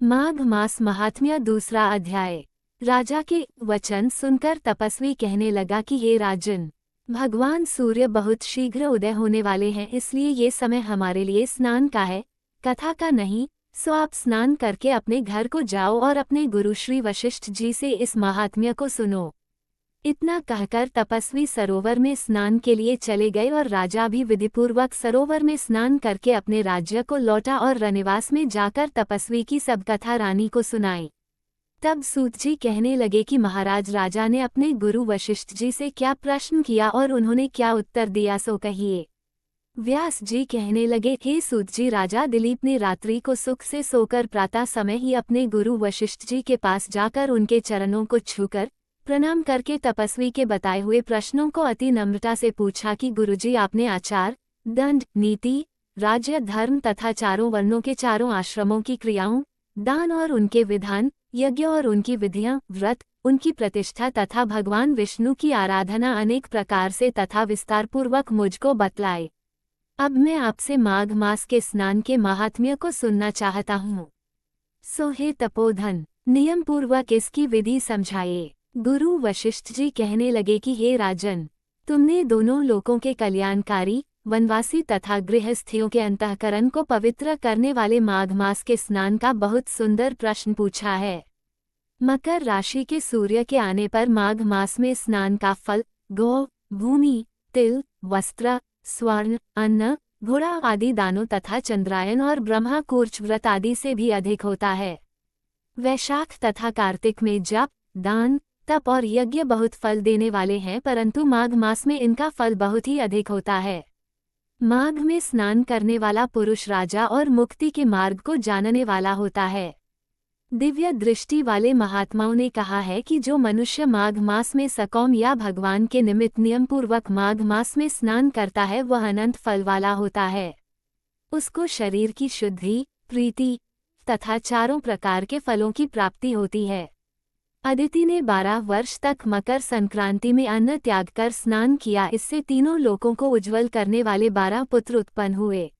माघ मास महात्म्य दूसरा अध्याय। राजा के वचन सुनकर तपस्वी कहने लगा कि हे राजन, भगवान सूर्य बहुत शीघ्र उदय होने वाले हैं, इसलिए ये समय हमारे लिए स्नान का है, कथा का नहीं। सो आप स्नान करके अपने घर को जाओ और अपने गुरु श्री वशिष्ठ जी से इस महात्म्य को सुनो। इतना कहकर तपस्वी सरोवर में स्नान के लिए चले गए और राजा भी विधिपूर्वक सरोवर में स्नान करके अपने राज्य को लौटा और रनिवास में जाकर तपस्वी की सब कथा रानी को सुनाई। तब सूत जी कहने लगे कि महाराज, राजा ने अपने गुरु वशिष्ठ जी से क्या प्रश्न किया और उन्होंने क्या उत्तर दिया, सो कहिए। व्यास जी कहने लगे, हे सूत जी, राजा दिलीप ने रात्रि को सुख से सोकर प्रातः समय ही अपने गुरु वशिष्ठ जी के पास जाकर उनके चरणों को छूकर प्रणाम करके तपस्वी के बताए हुए प्रश्नों को अति नम्रता से पूछा कि गुरुजी, आपने आचार, दंड, नीति, राज्य, धर्म तथा चारों वर्णों के चारों आश्रमों की क्रियाओं, दान और उनके विधान, यज्ञ और उनकी विधियां, व्रत, उनकी प्रतिष्ठा तथा भगवान विष्णु की आराधना अनेक प्रकार से तथा विस्तारपूर्वक मुझको बतलाए। अब मैं आपसे माघ मास के स्नान के महात्म्य को सुनना चाहता हूँ। सो हे तपोधन, नियम पूर्वक इसकी विधि समझाइए। गुरु वशिष्ठ जी कहने लगे कि हे राजन, तुमने दोनों लोकों के कल्याणकारी, वनवासी तथा गृहस्थियों के अंतःकरण को पवित्र करने वाले माघ मास के स्नान का बहुत सुंदर प्रश्न पूछा है। मकर राशि के सूर्य के आने पर माघ मास में स्नान का फल गौ, भूमि, तिल, वस्त्र, स्वर्ण, अन्न, घोड़ा आदि दानों तथा चंद्रायन और ब्रह्मा कूर्च व्रत आदि से भी अधिक होता है। वैशाख तथा कार्तिक में जप, दान, तप और यज्ञ बहुत फल देने वाले हैं, परंतु माघ मास में इनका फल बहुत ही अधिक होता है। माघ में स्नान करने वाला पुरुष राजा और मुक्ति के मार्ग को जानने वाला होता है। दिव्य दृष्टि वाले महात्माओं ने कहा है कि जो मनुष्य माघ मास में सकौम या भगवान के निमित्त नियम पूर्वक माघ मास में स्नान करता है, वह अनंत फल वाला होता है। उसको शरीर की शुद्धि, प्रीति तथा चारों प्रकार के फलों की प्राप्ति होती है। अदिति ने 12 वर्ष तक मकर संक्रांति में अन्न त्याग कर स्नान किया, इससे तीनों लोकों को उज्जवल करने वाले 12 पुत्र उत्पन्न हुए।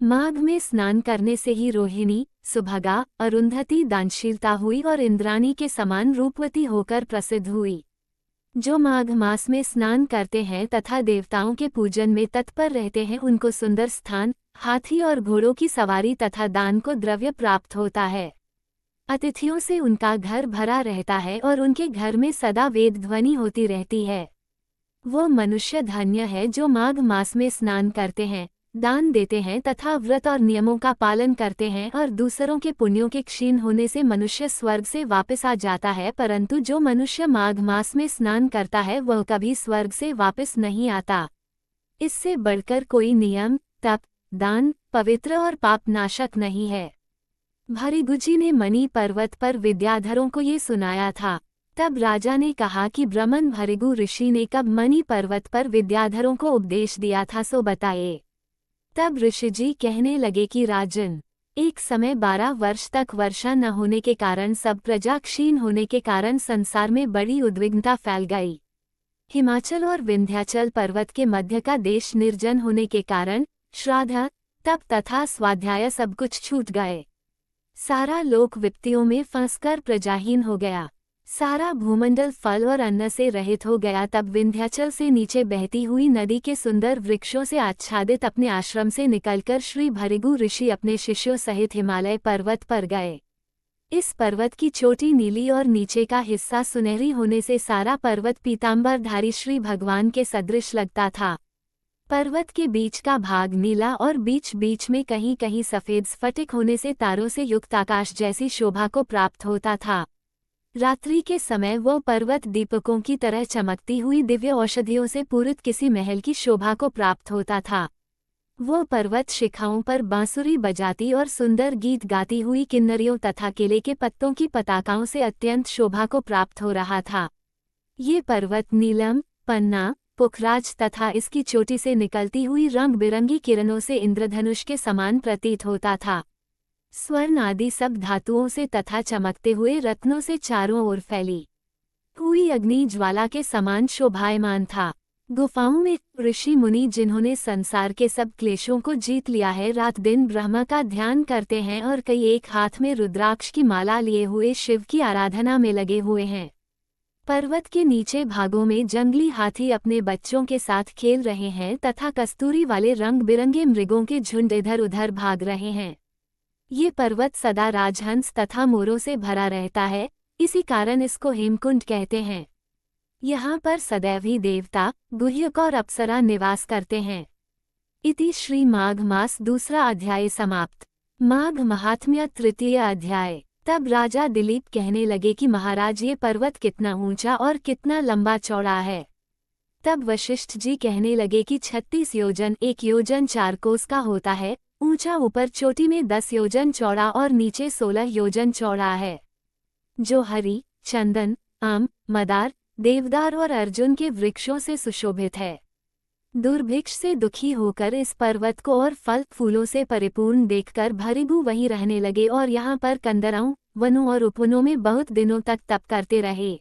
माघ में स्नान करने से ही रोहिणी, सुभगा, अरुंधति दानशीलता हुई और इंद्राणी के समान रूपवती होकर प्रसिद्ध हुई। जो माघ मास में स्नान करते हैं तथा देवताओं के पूजन में तत्पर रहते हैं, उनको सुंदर स्थान, हाथी और घोड़ों की सवारी तथा दान को द्रव्य प्राप्त होता है। अतिथियों से उनका घर भरा रहता है और उनके घर में सदा वेद ध्वनि होती रहती है। वो मनुष्य धन्य है जो माघ मास में स्नान करते हैं, दान देते हैं तथा व्रत और नियमों का पालन करते हैं, और दूसरों के पुण्यों के क्षीण होने से मनुष्य स्वर्ग से वापस आ जाता है, परंतु जो मनुष्य माघ मास में स्नान करता है वह कभी स्वर्ग से वापस नहीं आता। इससे बढ़कर कोई नियम, तप, दान, पवित्र और पाप नाशक नहीं है। भृगुजी ने मणि पर्वत पर विद्याधरों को ये सुनाया था। तब राजा ने कहा कि ब्रह्मन भृगु ऋषि ने कब मणि पर्वत पर विद्याधरों को उपदेश दिया था, सो बताए। तब ऋषिजी कहने लगे कि राजन, एक समय 12 वर्ष तक वर्षा न होने के कारण सब प्रजा क्षीण होने के कारण संसार में बड़ी उद्विग्नता फैल गई। हिमाचल और विंध्याचल पर्वत के मध्य का देश निर्जन होने के कारण श्राद्ध, तप तथा स्वाध्याय सब कुछ छूट गए। सारा लोक विपत्तियों में फंसकर प्रजाहीन हो गया। सारा भूमंडल फल और अन्न से रहित हो गया। तब विंध्याचल से नीचे बहती हुई नदी के सुंदर वृक्षों से आच्छादित अपने आश्रम से निकलकर श्री भृगु ऋषि अपने शिष्यों सहित हिमालय पर्वत पर गए। इस पर्वत की चोटी नीली और नीचे का हिस्सा सुनहरी होने से सारा पर्वत पीताम्बरधारी श्री भगवान के सदृश लगता था। पर्वत के बीच का भाग नीला और बीच बीच में कहीं कहीं सफेद स्फटिक होने से तारों से युक्त आकाश जैसी शोभा को प्राप्त होता था। रात्रि के समय वो पर्वत दीपकों की तरह चमकती हुई दिव्य औषधियों से पूरित किसी महल की शोभा को प्राप्त होता था। वो पर्वत शिखाओं पर बांसुरी बजाती और सुंदर गीत गाती हुई किन्नरियों तथा केले के पत्तों की पताकाओं से अत्यंत शोभा को प्राप्त हो रहा था। ये पर्वत नीलम, पन्ना, पुखराज तथा इसकी चोटी से निकलती हुई रंग बिरंगी किरणों से इंद्रधनुष के समान प्रतीत होता था। स्वर्ण आदि सब धातुओं से तथा चमकते हुए रत्नों से चारों ओर फैली हुई अग्नि ज्वाला के समान शोभायमान था। गुफाओं में ऋषि मुनि जिन्होंने संसार के सब क्लेशों को जीत लिया है, रात दिन ब्रह्मा का ध्यान करते हैं और कई एक हाथ में रुद्राक्ष की माला लिए हुए शिव की आराधना में लगे हुए हैं। पर्वत के नीचे भागों में जंगली हाथी अपने बच्चों के साथ खेल रहे हैं तथा कस्तूरी वाले रंग बिरंगे मृगों के झुंड इधर उधर भाग रहे हैं। ये पर्वत सदा राजहंस तथा मोरों से भरा रहता है, इसी कारण इसको हेमकुंड कहते हैं। यहाँ पर सदैव ही देवता, गुह्यक और अप्सरा निवास करते हैं। इति श्री माघ मास दूसरा अध्याय समाप्त। माघ महात्म्य तृतीय अध्याय। तब राजा दिलीप कहने लगे कि महाराज, ये पर्वत कितना ऊंचा और कितना लंबा चौड़ा है। तब वशिष्ठ जी कहने लगे कि 36 योजन 1 योजन 4 कोस का होता है, ऊंचा ऊपर चोटी में 10 योजन चौड़ा और नीचे 16 योजन चौड़ा है, जो हरी, चंदन, आम, मदार, देवदार और अर्जुन के वृक्षों से सुशोभित है। दुर्भिक्ष से दुखी होकर इस पर्वत को और फल फूलों से परिपूर्ण देखकर भृगु वहीं रहने लगे और यहाँ पर कंदराओं, वनों और उपवनों में बहुत दिनों तक तप करते रहे।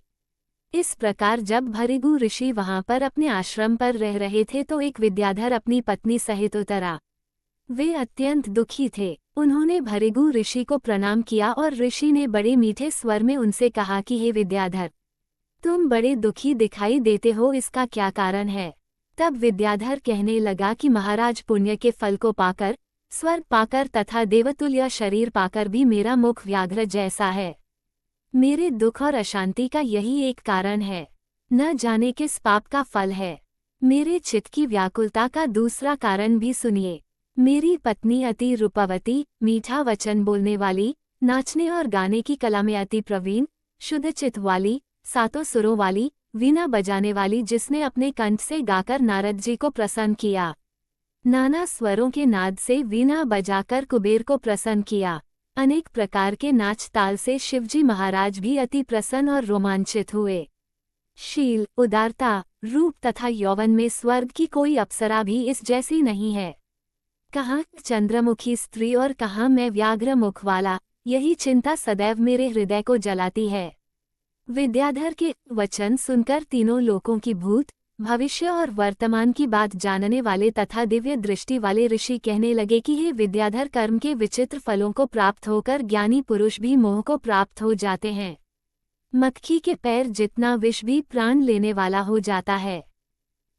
इस प्रकार जब भृगु ऋषि वहाँ पर अपने आश्रम पर रह रहे थे तो एक विद्याधर अपनी पत्नी सहित उतरा। वे अत्यंत दुखी थे। उन्होंने भृगु ऋषि को प्रणाम किया और ऋषि ने बड़े मीठे स्वर में उनसे कहा कि हे विद्याधर, तुम बड़े दुखी दिखाई देते हो, इसका क्या कारण है? तब विद्याधर कहने लगा कि महाराज, पुण्य के फल को पाकर, स्वर्ग पाकर तथा देवतुल्य शरीर पाकर भी मेरा मुख व्याघ्र जैसा है। मेरे दुख और अशांति का यही एक कारण है, न जाने किस पाप का फल है। मेरे चित्त की व्याकुलता का दूसरा कारण भी सुनिए। मेरी पत्नी अति रूपवती, मीठा वचन बोलने वाली, नाचने और गाने की कला में अति प्रवीण, शुद्ध चित्त वाली, सातों सुरों वाली, वीणा बजाने वाली, जिसने अपने कंठ से गाकर नारद जी को प्रसन्न किया, नाना स्वरों के नाद से वीणा बजाकर कुबेर को प्रसन्न किया, अनेक प्रकार के नाच ताल से शिवजी महाराज भी अति प्रसन्न और रोमांचित हुए। शील, उदारता, रूप तथा यौवन में स्वर्ग की कोई अप्सरा भी इस जैसी नहीं है। कहाँ चंद्रमुखी स्त्री और कहाँ मैं व्याघ्र मुख वाला, यही चिंता सदैव मेरे हृदय को जलाती है। विद्याधर के वचन सुनकर तीनों लोकों की भूत, भविष्य और वर्तमान की बात जानने वाले तथा दिव्य दृष्टि वाले ऋषि कहने लगे कि हे विद्याधर, कर्म के विचित्र फलों को प्राप्त होकर ज्ञानी पुरुष भी मोह को प्राप्त हो जाते हैं। मक्खी के पैर जितना विष भी प्राण लेने वाला हो जाता है।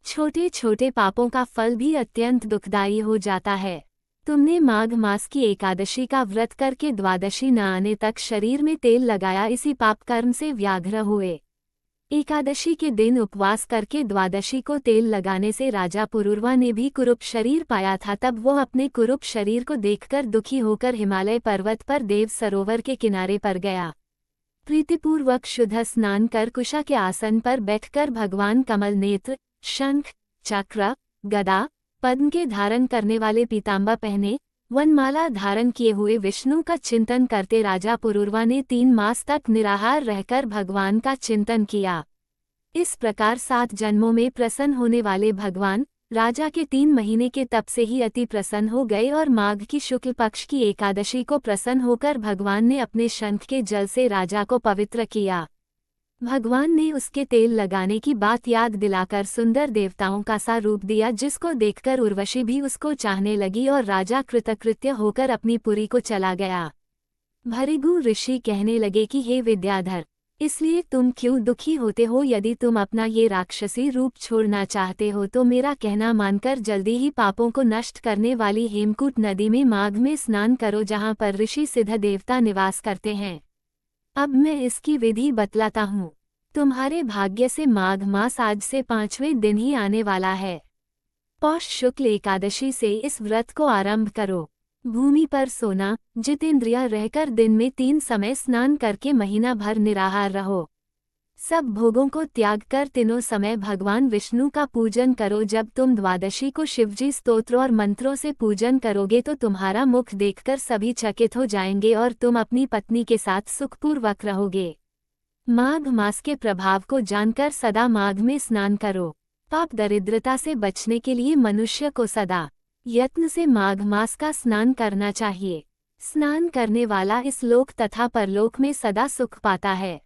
छोटे छोटे पापों का फल भी अत्यंत दुखदायी हो जाता है। तुमने माघ मास की एकादशी का व्रत करके द्वादशी न आने तक शरीर में तेल लगाया, इसी पाप कर्म से व्याघ्र हुए। एकादशी के दिन उपवास करके द्वादशी को तेल लगाने से राजा पुरूरवा ने भी कुरूप शरीर पाया था। तब वो अपने कुरूप शरीर को देखकर दुखी होकर हिमालय पर्वत पर देव सरोवर के किनारे पर गया। प्रीतिपूर्वक शुद्ध स्नान कर कुशा के आसन पर बैठकर भगवान कमल नेत्र, शंख, चक्र, गदा, पद्म के धारण करने वाले पीताम्बर पहने, वनमाला धारण किए हुए विष्णु का चिंतन करते राजा पुरूरवा ने 3 मास तक निराहार रहकर भगवान का चिंतन किया। इस प्रकार 7 जन्मों में प्रसन्न होने वाले भगवान राजा के 3 महीने के तप से ही अति प्रसन्न हो गए और माघ की शुक्ल पक्ष की एकादशी को प्रसन्न होकर भगवान ने अपने शंख के जल से राजा को पवित्र किया। भगवान ने उसके तेल लगाने की बात याद दिलाकर सुंदर देवताओं का सा रूप दिया, जिसको देखकर उर्वशी भी उसको चाहने लगी और राजा कृतकृत्य होकर अपनी पुरी को चला गया। भृगु ऋषि कहने लगे कि हे विद्याधर, इसलिए तुम क्यों दुखी होते हो? यदि तुम अपना ये राक्षसी रूप छोड़ना चाहते हो तो मेरा कहना मानकर जल्दी ही पापों को नष्ट करने वाली हेमकूट नदी में माघ में स्नान करो, जहाँ पर ऋषि सिद्ध देवता निवास करते हैं। अब मैं इसकी विधि बतलाता हूँ। तुम्हारे भाग्य से माघ मास आज से 5वें दिन ही आने वाला है। पौष शुक्ल एकादशी से इस व्रत को आरंभ करो। भूमि पर सोना, जितेंद्रिय रहकर दिन में 3 समय स्नान करके महीना भर निराहार रहो। सब भोगों को त्याग कर तीनों समय भगवान विष्णु का पूजन करो। जब तुम द्वादशी को शिवजी स्तोत्र और मंत्रों से पूजन करोगे तो तुम्हारा मुख देखकर सभी चकित हो जाएंगे और तुम अपनी पत्नी के साथ सुखपूर्वक रहोगे। माघ मास के प्रभाव को जानकर सदा माघ में स्नान करो। पाप दरिद्रता से बचने के लिए मनुष्य को सदा यत्न से माघ मास का स्नान करना चाहिए। स्नान करने वाला इस लोक तथा परलोक में सदा सुख पाता है।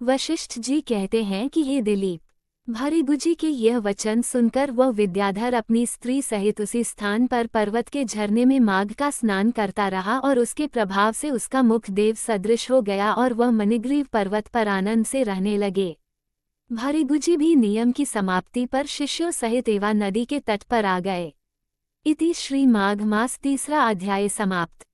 वशिष्ठ जी कहते हैं कि हे दिलीप, भृगुजी के यह वचन सुनकर वह विद्याधर अपनी स्त्री सहित उसी स्थान पर पर्वत के झरने में माघ का स्नान करता रहा और उसके प्रभाव से उसका मुख देव सदृश हो गया और वह मणिग्रीव पर्वत पर आनंद से रहने लगे। भृगुजी भी नियम की समाप्ति पर शिष्यों सहित एवा नदी के तट पर आ गए। इति श्री माघ मास 3 अध्याय समाप्त।